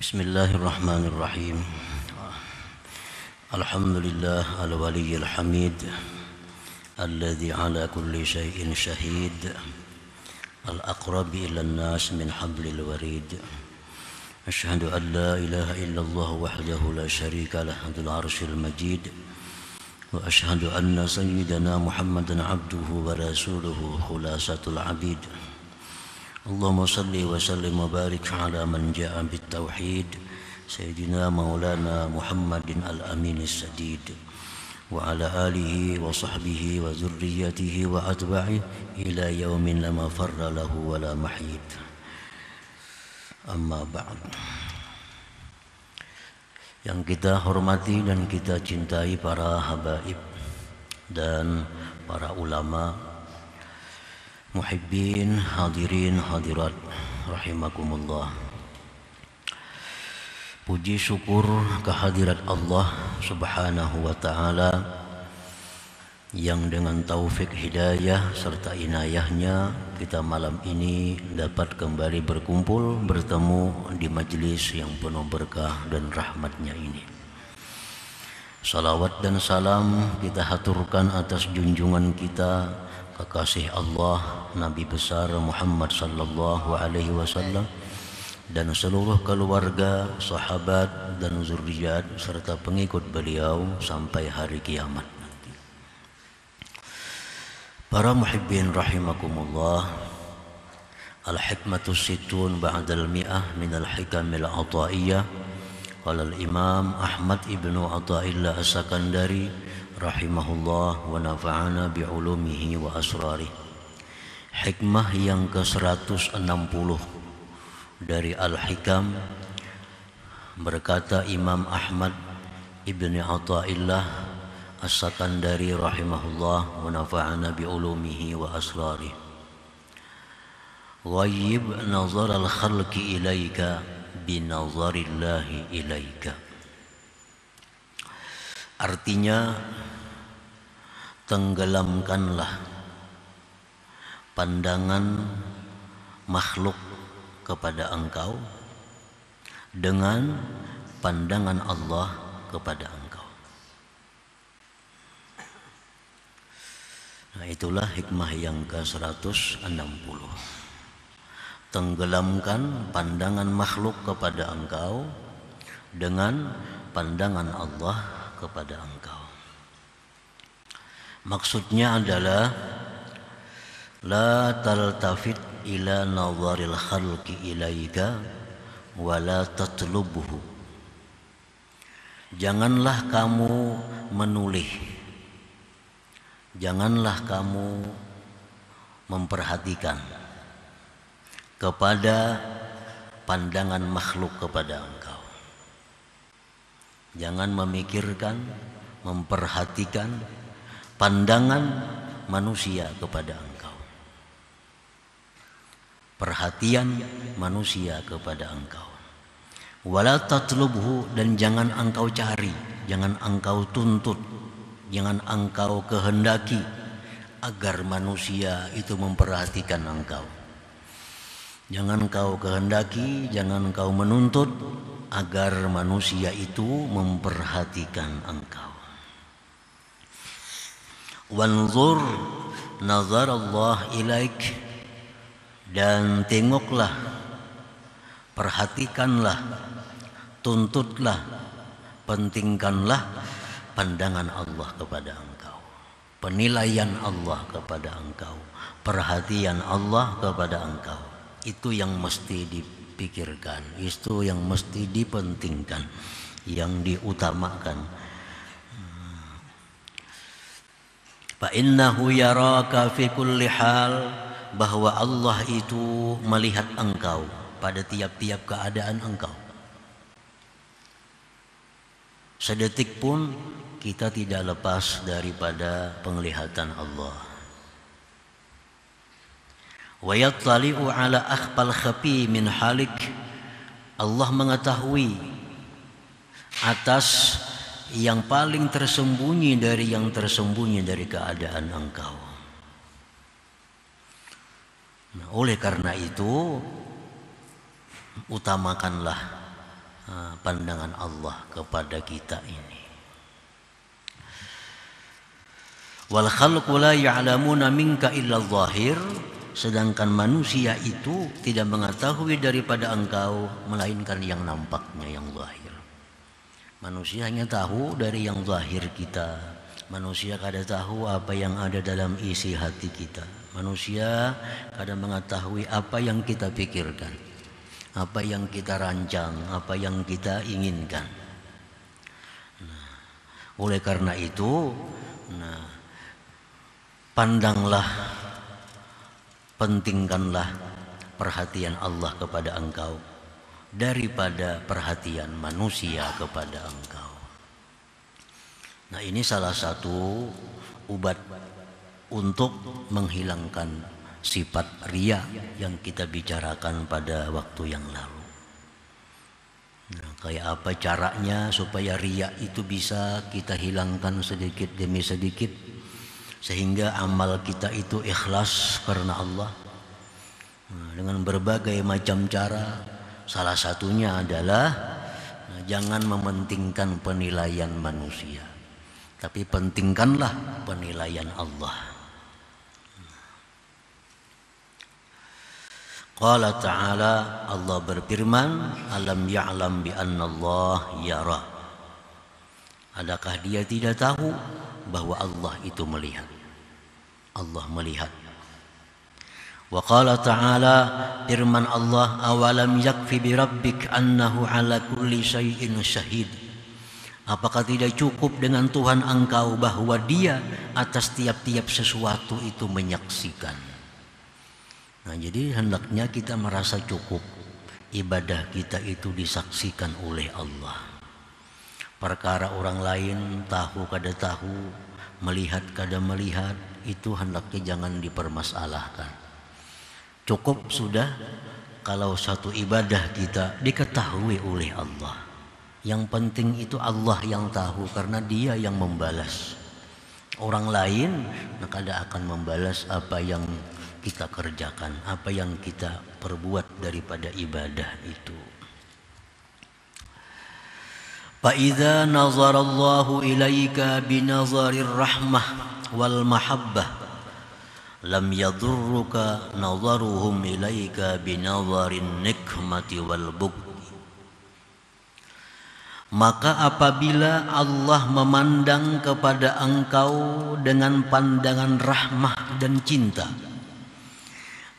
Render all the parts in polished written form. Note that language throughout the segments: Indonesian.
Bismillahirrahmanirrahim. Alhamdulillah al-waliyil hamid alladhi ala kulli syai'in syahid al-aqrabi ila an-nas min hablil warid. Asyhadu an la ilaha illallah wahdahu la syarika lah dzul arsyil majid wa asyhadu anna sayyidana Muhammadan abduhu wa rasuluhu khulasatul abid. Allahumma salli wa sallim wa barik ala man ja'a bit tauhid sayyidina maulana Muhammadin al-aminis sadid wa ala alihi wa sahbihi wa zurriyyatihi wa atba'i ila yaumin la mafarra lahu wa la mahid. Amma ba'd. Yang kita hormati dan kita cintai para habaib dan para ulama, muhibbin, hadirin, hadirat, rahimakumullah. Puji syukur kehadirat Allah subhanahu wa ta'ala yang dengan taufik hidayah serta inayahnya kita malam ini dapat kembali berkumpul bertemu di majlis yang penuh berkah dan rahmatnya ini. Salawat dan salam kita haturkan atas junjungan kita, kekasih Allah, Nabi besar Muhammad sallallahu alaihi wasallam dan seluruh keluarga, sahabat dan zuriat serta pengikut beliau sampai hari kiamat nanti. Para muhibbin rahimakumullah, al-hikmatus sittun ba'dal mi'ah minal hikamil ataiyah. Qala al-Imam Ahmad ibnu Athaillah As-Sakandari rahimahullah wa nafa'ana bi'ulumihi wa asrari. Hikmah yang ke-160 dari Al-Hikam, berkata Imam Ahmad ibnu Athaillah As-Sakandari rahimahullah wa nafa'ana bi'ulumihi wa asrari. Ghayyib nazar al-khalqi ilaika binazarillahi ilaika. Artinya, tenggelamkanlah pandangan makhluk kepada engkau dengan pandangan Allah kepada engkau. Nah, itulah hikmah yang ke-160. Tenggelamkan pandangan makhluk kepada engkau dengan pandangan Allah kepada engkau. Maksudnya adalah la taltafit ila nazaril khalqi ilaika wa la tatlubhu. Janganlah kamu menoleh, janganlah kamu memperhatikan kepada pandangan makhluk kepada engkau. Jangan memikirkan, memperhatikan pandangan manusia kepada engkau. Perhatian manusia kepada engkau. Wala tatlubhu, dan jangan engkau cari, jangan engkau tuntut, jangan engkau kehendaki agar manusia itu memperhatikan engkau. Jangan kau kehendaki, jangan kau menuntut agar manusia itu memperhatikan engkau. Wanzur nazar Allah ilaik, dan tengoklah, perhatikanlah, tuntutlah, pentingkanlah pandangan Allah kepada engkau, penilaian Allah kepada engkau, perhatian Allah kepada engkau. Itu yang mesti dipikirkan, itu yang mesti dipentingkan, yang diutamakan. Fa innahu yaraka fi kulli hal, bahwa Allah itu melihat engkau pada tiap-tiap keadaan engkau. Sedetik pun kita tidak lepas daripada penglihatan Allah. Wa yattali'u ala akhfal khafi min halik, Allah mengetahui atas yang paling tersembunyi dari yang tersembunyi dari keadaan engkau. Nah, oleh karena itu utamakanlah pandangan Allah kepada kita ini. Wal khalqu la ya'lamuna minka illa zahir, sedangkan manusia itu tidak mengetahui daripada engkau melainkan yang nampaknya, yang zahir. Manusia hanya tahu dari yang zahir kita. Manusia kada tahu apa yang ada dalam isi hati kita. Manusia kada mengetahui apa yang kita pikirkan, apa yang kita rancang, apa yang kita inginkan. Oleh karena itu, pandanglah, pentingkanlah perhatian Allah kepada engkau daripada perhatian manusia kepada engkau. Nah, ini salah satu obat untuk menghilangkan sifat riya yang kita bicarakan pada waktu yang lalu. Nah, kayak apa caranya supaya riya itu bisa kita hilangkan sedikit demi sedikit, sehingga amal kita itu ikhlas karena Allah. Dengan berbagai macam cara. Salah satunya adalah jangan mementingkan penilaian manusia, tapi pentingkanlah penilaian Allah. Qala ta'ala, Allah berfirman, alam ya'lam bi anna Allah yara. Adakah dia tidak tahu bahwa Allah itu melihat? Allah melihat. Wa qala ta'ala, firman Allah, awalam yakfi bi rabbik annahu ala kulli syai'in syahid. Apakah tidak cukup dengan Tuhan engkau bahwa dia atas tiap-tiap sesuatu itu menyaksikan? Nah, jadi hendaknya kita merasa cukup ibadah kita itu disaksikan oleh Allah. Perkara orang lain tahu kada tahu, melihat kada melihat, itu hendaknya jangan dipermasalahkan. Cukup sudah kalau satu ibadah kita diketahui oleh Allah. Yang penting itu Allah yang tahu, karena dia yang membalas. Orang lain kada akan membalas apa yang kita kerjakan, apa yang kita perbuat daripada ibadah itu. Fa idza nazarallahu ilaika binazarir rahmah wal mahabbah lam yadurruka nazaruhum ilaika binazarin nikmati wal bugh. Maka apabila Allah memandang kepada engkau dengan pandangan rahmah dan cinta,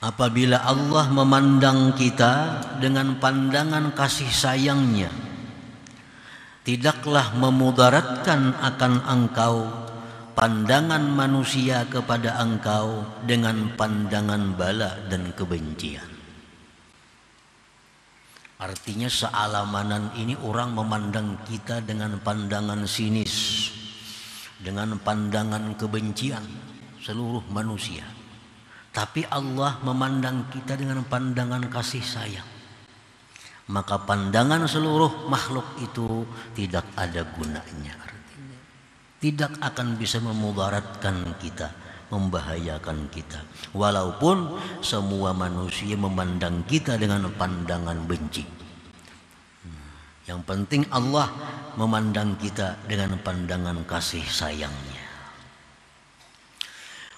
apabila Allah memandang kita dengan pandangan kasih sayangnya, tidaklah memudaratkan akan engkau pandangan manusia kepada engkau dengan pandangan bala dan kebencian. Artinya sealamanan ini orang memandang kita dengan pandangan sinis, dengan pandangan kebencian seluruh manusia. Tapi Allah memandang kita dengan pandangan kasih sayang. Maka pandangan seluruh makhluk itu tidak ada gunanya. Artinya tidak akan bisa memudaratkan kita, membahayakan kita. Walaupun semua manusia memandang kita dengan pandangan benci. Yang penting Allah memandang kita dengan pandangan kasih sayangnya.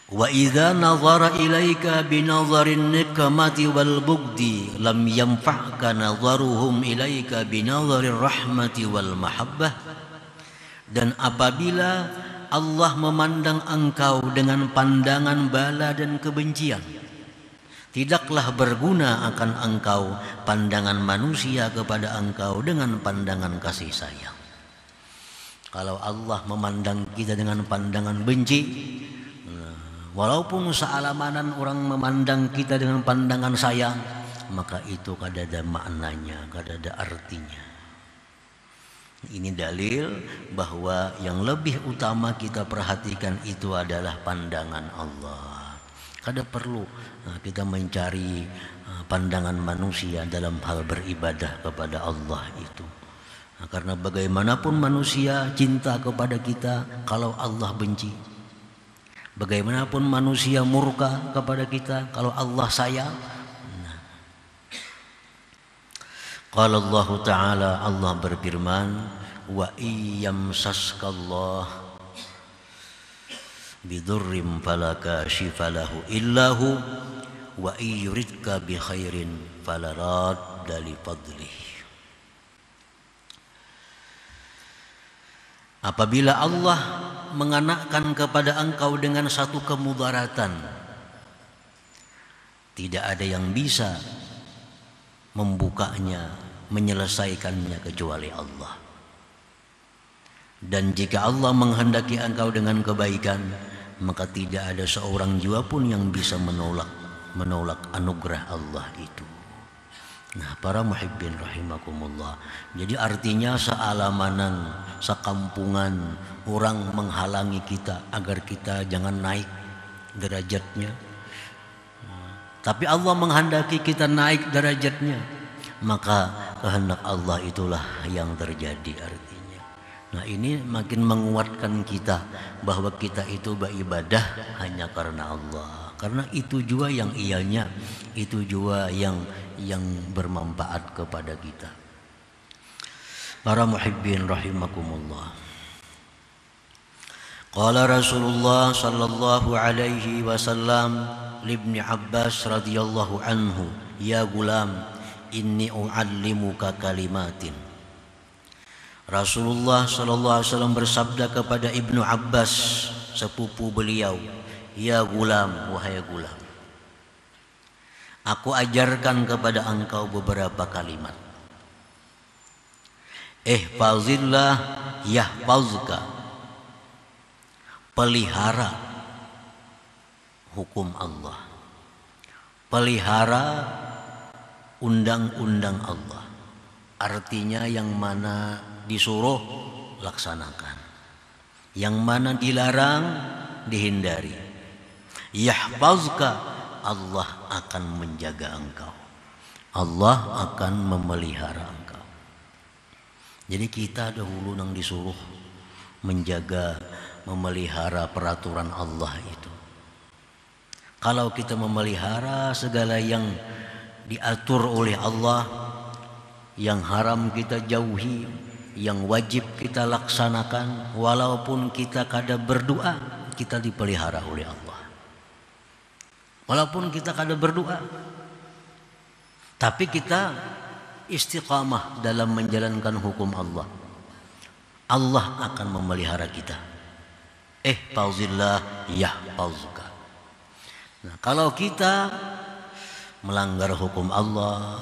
Wa idza nazara ilaika binazarin nikmati wal bugdi lam yanfa'ka nazaruhum ilaika binazarir rahmati wal mahabbah. Dan apabila Allah memandang engkau dengan pandangan bala dan kebencian, tidaklah berguna akan engkau pandangan manusia kepada engkau dengan pandangan kasih sayang. Kalau Allah memandang kita dengan pandangan benci, walaupun sealamanan orang memandang kita dengan pandangan sayang, maka itu kada ada maknanya, kada ada artinya. Ini dalil bahwa yang lebih utama kita perhatikan itu adalah pandangan Allah. Kada perlu kita mencari pandangan manusia dalam hal beribadah kepada Allah itu. Karena bagaimanapun manusia cinta kepada kita kalau Allah benci. Bagaimanapun manusia murka kepada kita kalau Allah sayang. Qala Allah Ta'ala, Allah berfirman, wa iyyamsaskallah bidurrim fala kashifa lahu illahu wa yuridka bi khairin fala radda li fadlih. Apabila Allah mengenakan kepada engkau dengan satu kemudaratan, tidak ada yang bisa membukanya, menyelesaikannya kecuali Allah. Dan jika Allah menghendaki engkau dengan kebaikan, maka tidak ada seorang jua pun yang bisa menolak anugerah Allah itu. Nah, para muhibbin rahimakumullah, jadi artinya sealamanan, sekampungan orang menghalangi kita agar kita jangan naik derajatnya. Tapi Allah menghendaki kita naik derajatnya, maka kehendak Allah itulah yang terjadi artinya. Nah, ini makin menguatkan kita bahwa kita itu beribadah hanya karena Allah. Karena itu juga yang ianya, itu juga yang bermanfaat kepada kita. Para muhibbin rahimakumullah. Qala Rasulullah sallallahu alaihi wasallam libni Abbas radhiyallahu anhu, ya gulam, inni uallimuka kalimatin. Rasulullah sallallahu alaihi wasallam bersabda kepada Ibnu Abbas, sepupu beliau, ya gulam, wahai gulam, aku ajarkan kepada engkau beberapa kalimat. Ihfazillah yahfazka. Pelihara hukum Allah. Pelihara undang-undang Allah. Artinya yang mana disuruh laksanakan, yang mana dilarang dihindari. Yahfazka, Allah akan menjaga engkau, Allah akan memelihara engkau. Jadi kita dahulu yang disuruh menjaga, memelihara peraturan Allah itu. Kalau kita memelihara segala yang diatur oleh Allah, yang haram kita jauhi, yang wajib kita laksanakan, walaupun kita kadang berdoa, kita dipelihara oleh Allah. Walaupun kita kadang berdoa, tapi kita istiqamah dalam menjalankan hukum Allah, Allah akan memelihara kita. Ihfazillah yahfazka. Nah, kalau kita melanggar hukum Allah,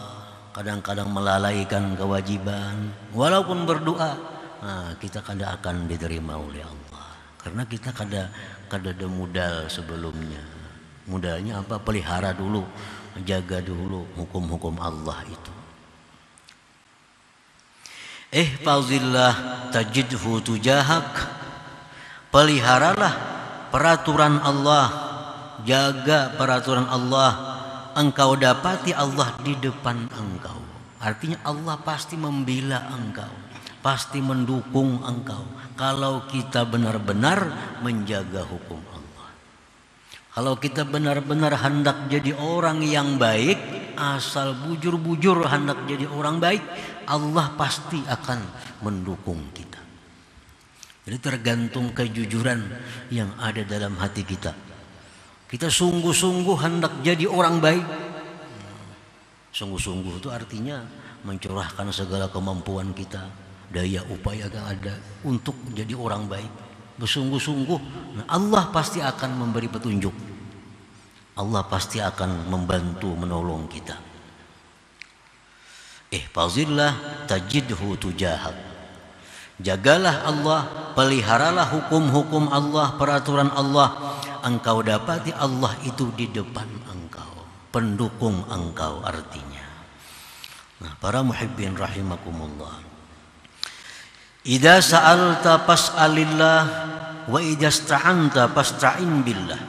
kadang-kadang melalaikan kewajiban, walaupun berdoa, nah, kita kadang akan diterima oleh Allah. Karena kita kadang ada modal sebelumnya. Modalnya apa? Pelihara dulu, jaga dulu hukum-hukum Allah itu. Ihfazillah tajidhu tujahak. Peliharalah peraturan Allah, jaga peraturan Allah, engkau dapati Allah di depan engkau. Artinya Allah pasti membela engkau, pasti mendukung engkau kalau kita benar-benar menjaga hukum Allah. Kalau kita benar-benar hendak jadi orang yang baik, asal bujur-bujur hendak jadi orang baik, Allah pasti akan mendukung kita. Jadi tergantung kejujuran yang ada dalam hati kita. Kita sungguh-sungguh hendak jadi orang baik. Sungguh-sungguh itu artinya mencurahkan segala kemampuan kita, daya upaya yang ada untuk menjadi orang baik. Bersungguh-sungguh, nah Allah pasti akan memberi petunjuk. Allah pasti akan membantu menolong kita. Ihfazillah tajidhu tujahak. Jagalah Allah, peliharalah hukum-hukum Allah, peraturan Allah, engkau dapati Allah itu di depan engkau, pendukung engkau artinya. Nah, para muhibbin rahimakumullah. Idza sa'alta fas'alillah wa idza ista'anta fasta'in billah.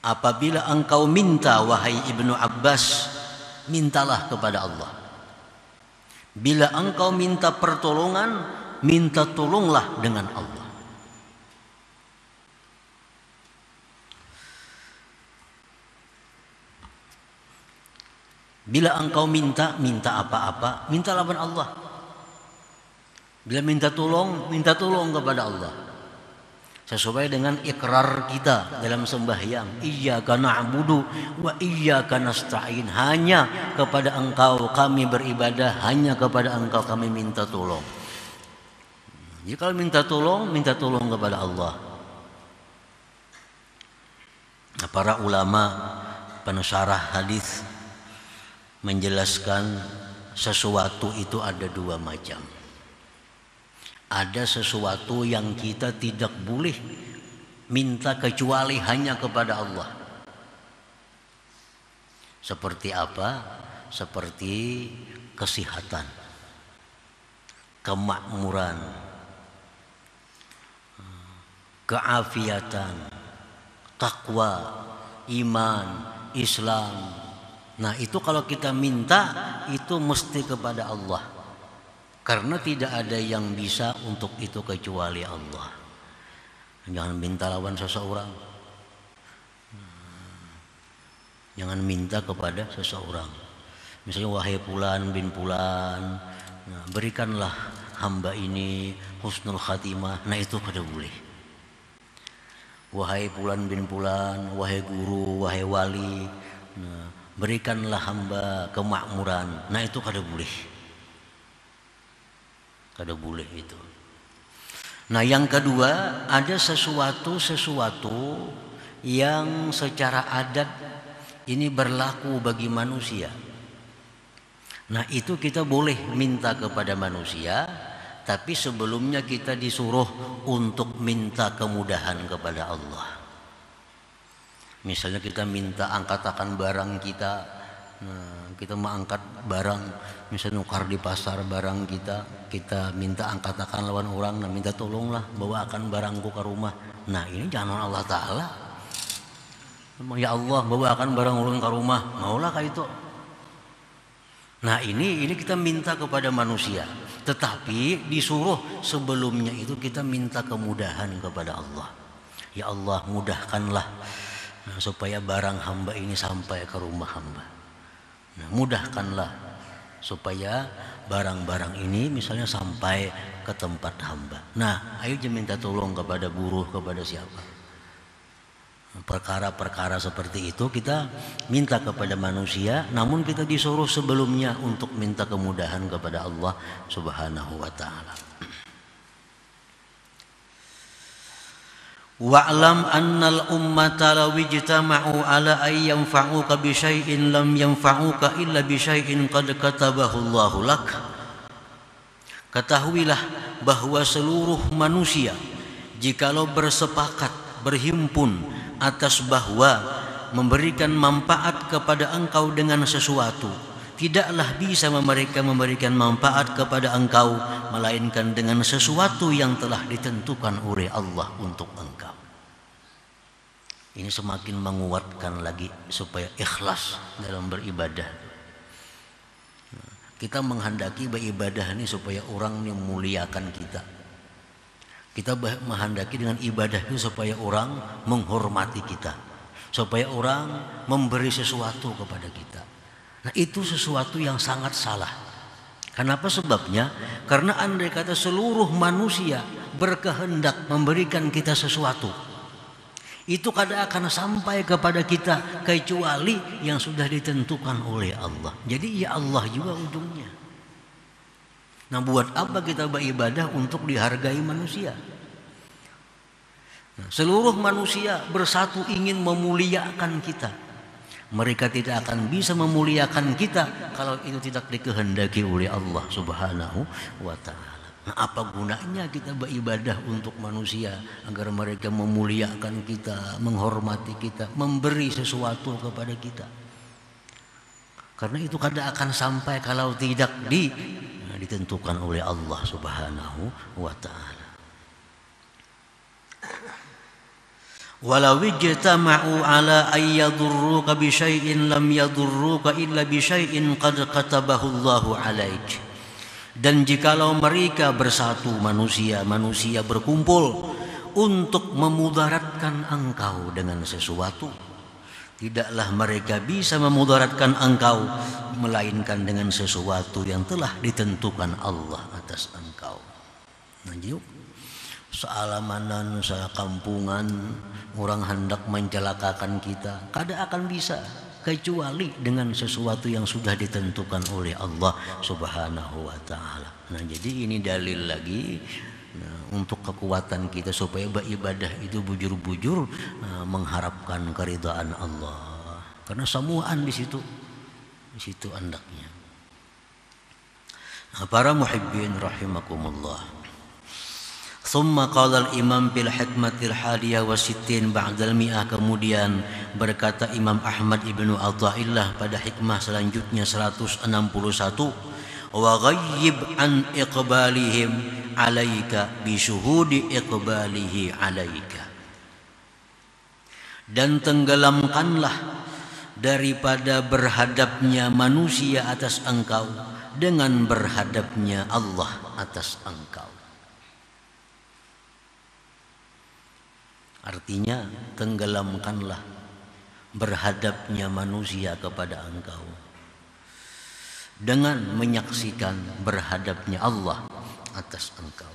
Apabila engkau minta, wahai Ibnu Abbas, mintalah kepada Allah. Bila engkau minta pertolongan, minta tolonglah dengan Allah. Bila engkau minta apa-apa, minta lawan Allah. Bila minta tolong kepada Allah. Sesuai dengan ikrar kita dalam sembahyang, iyyaka na'budu wa iyyaka nasta'in. Hanya kepada engkau kami beribadah, hanya kepada engkau kami minta tolong. Jadi kalau minta tolong kepada Allah. Nah, para ulama pensyarah hadis menjelaskan sesuatu itu ada dua macam. Ada sesuatu yang kita tidak boleh minta kecuali hanya kepada Allah. Seperti apa? Seperti kesehatan, kemakmuran, keafiatan, takwa, iman, Islam. Nah, itu kalau kita minta itu mesti kepada Allah. Karena tidak ada yang bisa untuk itu kecuali Allah. Jangan minta lawan seseorang. Jangan minta kepada seseorang. Misalnya, wahai Fulan bin Fulan, nah, berikanlah hamba ini husnul khatimah. Nah, itu kada boleh. Wahai Fulan bin Fulan, wahai guru, wahai wali, nah, berikanlah hamba kemakmuran. Nah, itu kada boleh. Kada boleh itu. Nah, yang kedua, ada sesuatu yang secara adat ini berlaku bagi manusia. Nah, itu kita boleh minta kepada manusia, tapi sebelumnya kita disuruh untuk minta kemudahan kepada Allah. Misalnya kita minta angkatakan barang kita. Nah, kita mau angkat barang, misalnya nukar di pasar barang kita minta angkatakan lawan orang, nah minta tolonglah bawakan barangku ke rumah. Nah, ini jangan Allah Ta'ala. Ya Allah, bawakan barang orang ke rumah, maulah kayak itu. Nah, ini kita minta kepada manusia, tetapi disuruh sebelumnya itu kita minta kemudahan kepada Allah. Ya Allah, mudahkanlah supaya barang hamba ini sampai ke rumah hamba. Nah, mudahkanlah supaya barang-barang ini misalnya sampai ke tempat hamba. Nah, ayo minta tolong kepada buruh, kepada siapa. Perkara-perkara seperti itu kita minta kepada manusia, namun kita disuruh sebelumnya untuk minta kemudahan kepada Allah Subhanahu wa ta'ala. Wa'lam annal ummata law ijtama'u ala ay yanfa'uka bi syai'in lam yanfa'uka illa bi syai'in qad katabahu Allahu lak. Ketahuilah bahwa seluruh manusia jikalau bersepakat berhimpun atas bahwa memberikan manfaat kepada engkau dengan sesuatu, tidaklah bisa mereka memberikan manfaat kepada engkau melainkan dengan sesuatu yang telah ditentukan oleh Allah untuk engkau. Ini semakin menguatkan lagi supaya ikhlas dalam beribadah. Kita menghendaki beribadah ini supaya orang yang memuliakan kita. Kita menghendaki dengan ibadah itu supaya orang menghormati kita, supaya orang memberi sesuatu kepada kita. Nah, itu sesuatu yang sangat salah. Kenapa sebabnya? Karena andai kata seluruh manusia berkehendak memberikan kita sesuatu, itu kada akan sampai kepada kita kecuali yang sudah ditentukan oleh Allah. Jadi ya Allah juga ujungnya. Nah, buat apa kita beribadah untuk dihargai manusia? Nah, seluruh manusia bersatu ingin memuliakan kita. Mereka tidak akan bisa memuliakan kita kalau itu tidak dikehendaki oleh Allah Subhanahu wa ta'ala. Nah, apa gunanya kita beribadah untuk manusia agar mereka memuliakan kita, menghormati kita, memberi sesuatu kepada kita? Karena itu kada akan sampai kalau tidak ditentukan oleh Allah Subhanahu wa ta'ala. Walau ijtama'u ala ay yadurruka bi syai'in lam yadurruka illa bi syai'in qad katabahu Allahu 'alaik. Dan jikalau mereka bersatu, manusia berkumpul untuk memudaratkan engkau dengan sesuatu, Tidaklah mereka bisa memudaratkan engkau melainkan dengan sesuatu yang telah ditentukan Allah atas engkau. Lanjut. Sealamanan, sekampungan, orang hendak mencelakakan kita, kada akan bisa kecuali dengan sesuatu yang sudah ditentukan oleh Allah Subhanahu wa taala. Nah, jadi ini dalil lagi untuk kekuatan kita supaya beribadah itu bujur-bujur mengharapkan keridhaan Allah. Karena semuaan di situ andaknya. Nah, para muhibbin rahimakumullah. Thumma qala al-imam bil hikmatil hadiyah wa sittin ba'dal mi'ah, kemudian berkata Imam Ahmad ibnu Athaillah pada hikmah selanjutnya 161, wa ghayyib an iqbalihim alaika bi syuhudi iqbalihi alaika, dan tenggelamkanlah daripada berhadapnya manusia atas engkau dengan berhadapnya Allah atas engkau. Artinya tenggelamkanlah berhadapnya manusia kepada engkau dengan menyaksikan berhadapnya Allah atas engkau.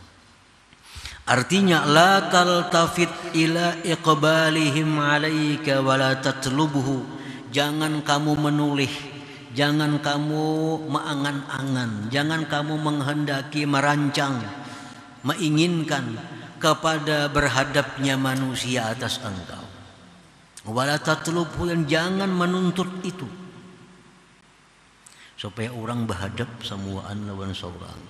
Artinya la taltafit ila iqbalihim alaika wa la tatlubuhu, jangan kamu menoleh, jangan kamu mengangan-angan, jangan kamu menghendaki, merancang, menginginkan kepada berhadapnya manusia atas engkau. Wala tatlubhu, yang jangan menuntut itu supaya orang berhadap semuaan lawan seorang,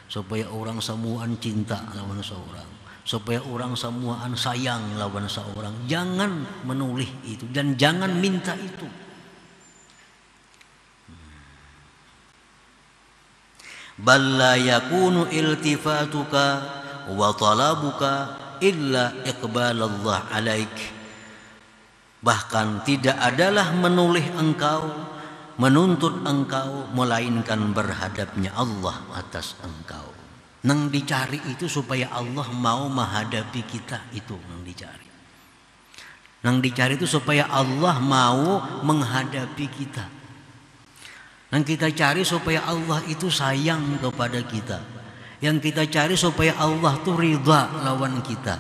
supaya orang semuaan cinta lawan seorang, supaya orang semuaan sayang lawan seorang. Jangan menoleh itu dan jangan minta itu. Bal la yakunu iltifatuka wa talabuka illa iqbal Allah alaik, bahkan tidak adalah menoleh engkau, menuntut engkau, melainkan berhadapnya Allah atas engkau. Nang dicari itu supaya Allah mau menghadapi kita, itu nang dicari. Nang dicari itu supaya Allah mau menghadapi kita. Nang kita cari supaya Allah itu sayang kepada kita. Yang kita cari supaya Allah tuh ridha lawan kita.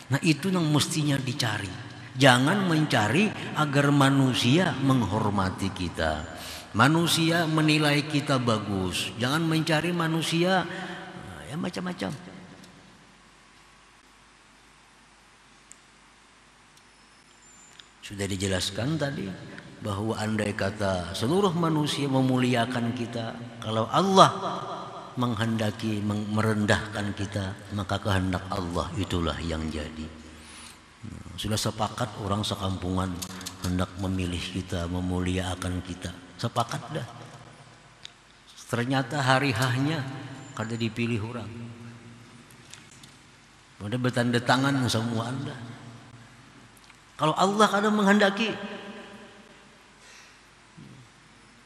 Nah, itu yang mestinya dicari. Jangan mencari agar manusia menghormati kita, manusia menilai kita bagus. Jangan mencari manusia ya macam-macam. Sudah dijelaskan tadi bahwa andai kata seluruh manusia memuliakan kita, kalau Allah menghendaki merendahkan kita, maka kehendak Allah itulah yang jadi. Sudah sepakat orang sekampungan hendak memilih kita, memuliakan kita, sepakat dah. Ternyata hari hanya kada dipilih orang, udah bertanda tangan semua anda. Kalau Allah kada menghendaki,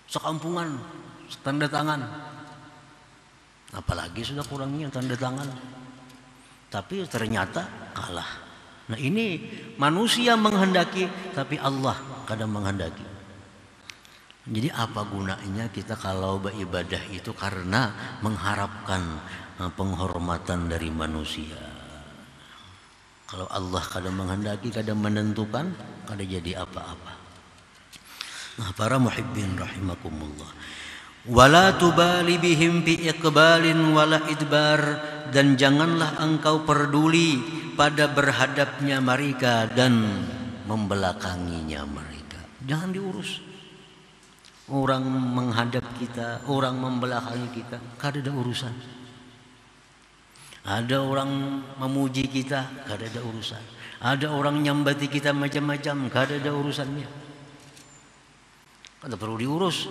sekampungan tanda tangan, apalagi sudah kurangnya tanda tangan, tapi ternyata kalah. Nah, ini manusia menghendaki tapi Allah kadang menghendaki. Jadi apa gunanya kita kalau beribadah itu karena mengharapkan penghormatan dari manusia? Kalau Allah kadang menghendaki, kadang menentukan, kadang jadi apa-apa. Nah, para muhibbin rahimakumullah, wala tubali bihim bi iqbalin wala idbar, dan janganlah engkau peduli pada berhadapnya mereka dan membelakanginya mereka. Jangan diurus. Orang menghadap kita, orang membelakangi kita, kada ada urusan. Ada orang memuji kita, kada ada urusan. Ada orang nyambati kita macam-macam, kada ada urusannya. Kada perlu diurus.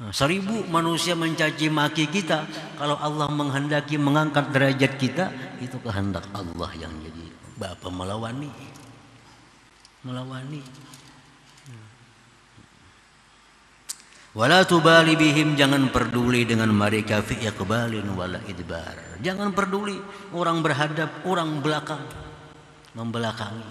1000 manusia mencaci maki kita, kalau Allah menghendaki mengangkat derajat kita, itu kehendak Allah yang jadi. Bapa melawani. Wala tubali bihim, jangan peduli dengan mereka, fi iqbalin wala idbar. Jangan peduli orang berhadap, orang belakang, membelakangi.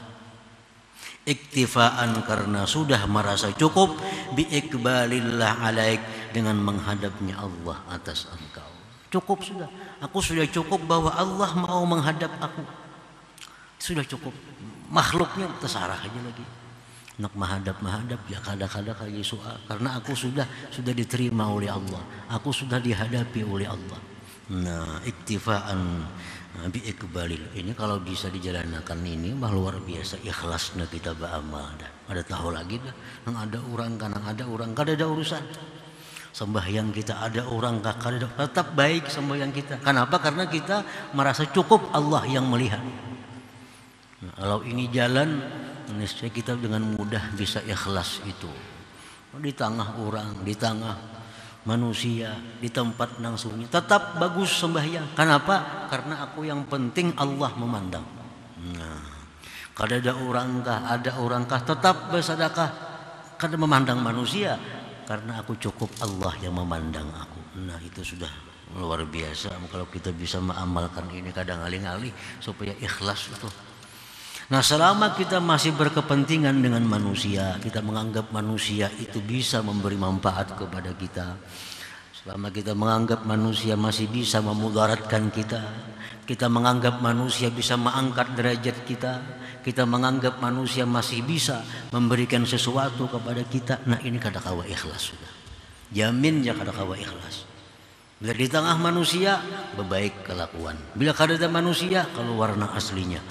Iktifaan karena sudah merasa cukup, biikbalillah alaik dengan menghadapnya Allah atas engkau. Cukup sudah. Aku sudah cukup bahwa Allah mau menghadap aku. Sudah cukup. Makhluknya terserah aja lagi. Nak menghadap ya kadang-kadang lagi soal. Karena aku sudah diterima oleh Allah. Aku sudah dihadapi oleh Allah. Nah, iktifaan biikbalil ini kalau bisa dijalankan ini mah luar biasa ikhlasnya kita beramal dah. Ada tahu lagi dah. Nang ada orang kada ada urusan. Sembahyang kita ada orang kada tetap baik sembahyang kita. Kenapa? Karena kita merasa cukup Allah yang melihat. Nah, kalau ini jalan, niscaya kita dengan mudah bisa ikhlas itu. Di tengah orang, di tengah manusia, di tempat nang sunyi, tetap bagus sembahyang. Kenapa? Karena aku yang penting Allah memandang. Nah, kada ada orangkah tetap bersedekah. Kada memandang manusia, karena aku cukup Allah yang memandang aku. Nah, itu sudah luar biasa. Kalau kita bisa mengamalkan ini kadang alih-alih supaya ikhlas itu. Nah, selama kita masih berkepentingan dengan manusia, kita menganggap manusia itu bisa memberi manfaat kepada kita. Selama kita menganggap manusia masih bisa memudaratkan kita, kita menganggap manusia bisa mengangkat derajat kita menganggap manusia masih bisa memberikan sesuatu kepada kita. Nah, ini kada kawa ikhlas sudah. Jamin ya kada kawa ikhlas. Bila di tengah manusia, berbaik kelakuan. Bila kada ada manusia, kalau warna aslinya.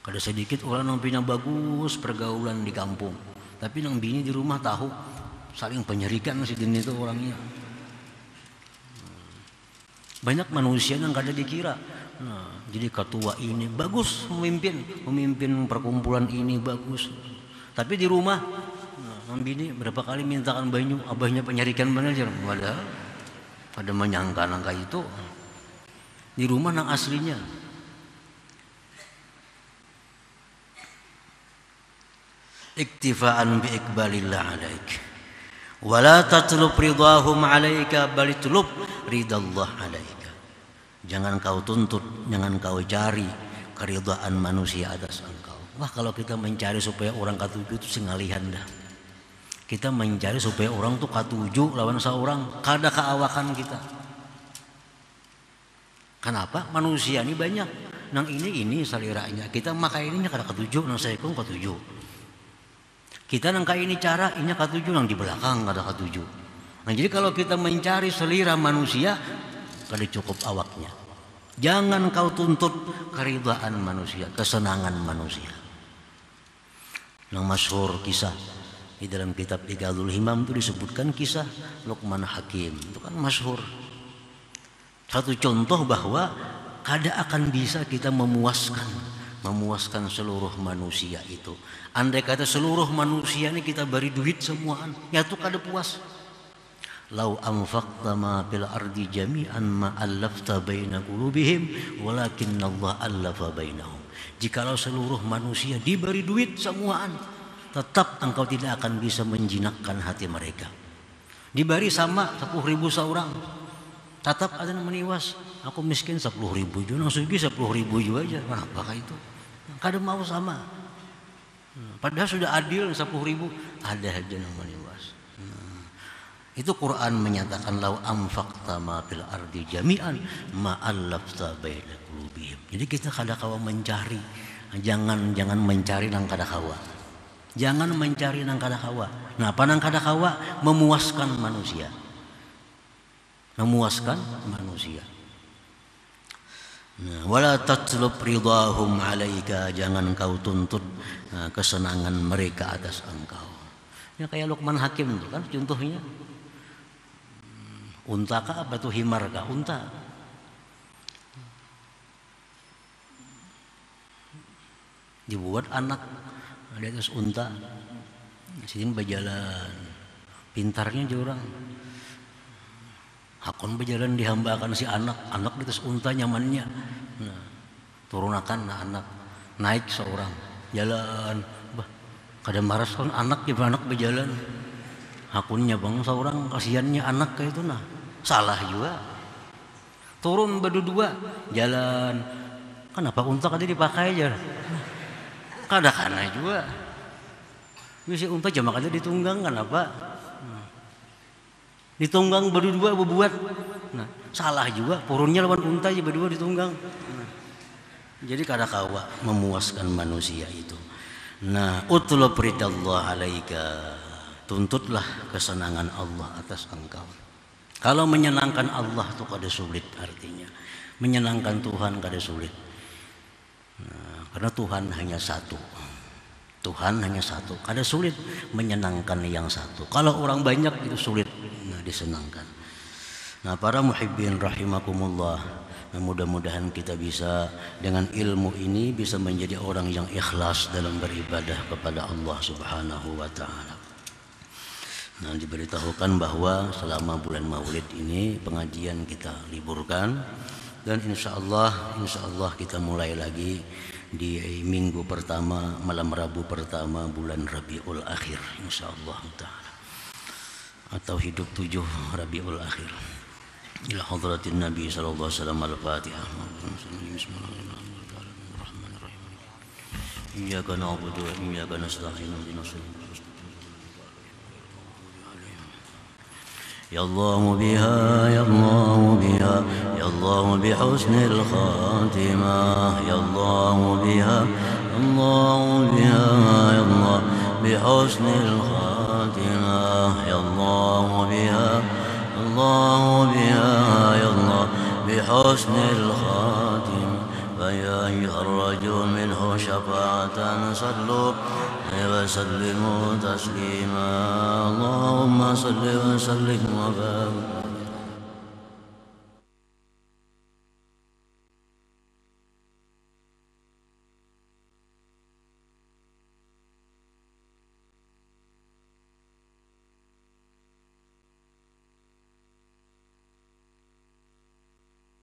Ada sedikit orang yang punya bagus pergaulan di kampung, tapi nang bini di rumah tahu saling penyerikan si dini itu orangnya. Banyak manusia yang kada dikira. Nah, jadi ketua ini bagus memimpin perkumpulan ini bagus, tapi di rumah nang bini berapa kali mintakan banyu, abahnya penyerikan manajer. Padahal pada menyangka itu di rumah nang aslinya. Iktifaan biikbalillah alaik wala tatlub ridahum alaika bal tatlub ridallah alaika. Jangan kau tuntut, jangan kau cari keridhaan manusia atas engkau. Wah, kalau kita mencari supaya orang katuju itu singalihan dah. Kita mencari supaya orang tuh katuju lawan seorang, kada keawakan kita. Kenapa? Manusia ini banyak. Nang ini saliranya kita maka ininya kada katuju, nang saya kong katuju. Kita nangka ini cara, ini katuju yang di belakang kada katuju. Nah, jadi kalau kita mencari selera manusia, kada cukup awaknya. Jangan kau tuntut keridhaan manusia, kesenangan manusia. Yang masyhur kisah di dalam kitab Iqadul Himam itu disebutkan kisah Luqman Hakim. Itu kan masyhur. Satu contoh bahwa kada akan bisa kita memuaskan seluruh manusia itu. Andai kata seluruh manusia ini kita beri duit semuaan, ya tuh kada puas. Lau anfaqta ma fil ardi jami'an ma allafta baina qulubihim walakinna Allah allafa bainahum. Jikalau seluruh manusia diberi duit semuaan, tetap engkau tidak akan bisa menjinakkan hati mereka. Diberi sama 10.000 seorang, tetap ada yang meniwas. Aku miskin 10.000 juga, nang sugi 10.000 juga aja. Apakah itu? Kada mau sama. Padahal sudah adil 10.000, ada aja yang meniwas. Itu Quran menyatakan lau anfaqta ma fil ardi jami'an ma allafta baina qulubihim. Jadi kita kada kawa mencari, jangan mencari nang kada kawa. Jangan mencari nang kada kawa. Nah, apa nang kada kawa? Memuaskan manusia. Memuaskan manusia. Nah, wala tatlub ridahum alaika, jangan kau tuntut kesenangan mereka atas engkau. Ya kayak Luqman Hakim itu kan contohnya. Unta kah apa tuh himar kah? Unta. Dibuat anak di atas unta. Sini berjalan. Pintarnya juga orang. Hakon berjalan dihambakan si anak di atas unta nyamannya. Nah, turunakan anak naik seorang jalan. Bah, kada maras kan anak berjalan. Hakunnya bang seorang kasihannya anak kayak itu nah. Salah juga. Turun berdua jalan. Kenapa unta kada dipakai aja? Kada kana juga. Bisa unta cuma kada ditunggang kenapa? Ditunggang berdua berbuat. Nah, salah juga. Purunnya lawan unta aja berdua ditunggang. Jadi kada kawa memuaskan manusia itu. Nah, utlub ridallah alaika. Tuntutlah kesenangan Allah atas engkau. Kalau menyenangkan Allah itu kada sulit artinya. Menyenangkan Tuhan kada sulit. Nah, karena Tuhan hanya satu. Tuhan hanya satu. Kada sulit menyenangkan yang satu. Kalau orang banyak itu sulit disenangkan. Nah, para muhibbin rahimakumullah, nah, mudah-mudahan kita bisa dengan ilmu ini bisa menjadi orang yang ikhlas dalam beribadah kepada Allah Subhanahu wa taala. Nah, diberitahukan bahwa selama bulan Maulid ini pengajian kita liburkan dan insya Allah kita mulai lagi di minggu pertama malam Rabu pertama bulan Rabiul Akhir insyaallah taala atau hidup 7 Rabiul Akhir. Ila hadratin Nabi sallallahu alaihi wasallam al-Fatihah. Bismillahirrahmanirrahim. Iyyaka na'budu wa iyyaka nasta'in. Ya Allah biha ya Allah biha ya Allah bi husnil khatimah ya Allah biha Allah biha ya Allah bi husnil khatimah ya Allah biha Allah biha ya Allah bi husnil khatimah فيا أيها الرجل منه شفاعة صلوا وسلموا تسليما اللهم صل وسلم وبارك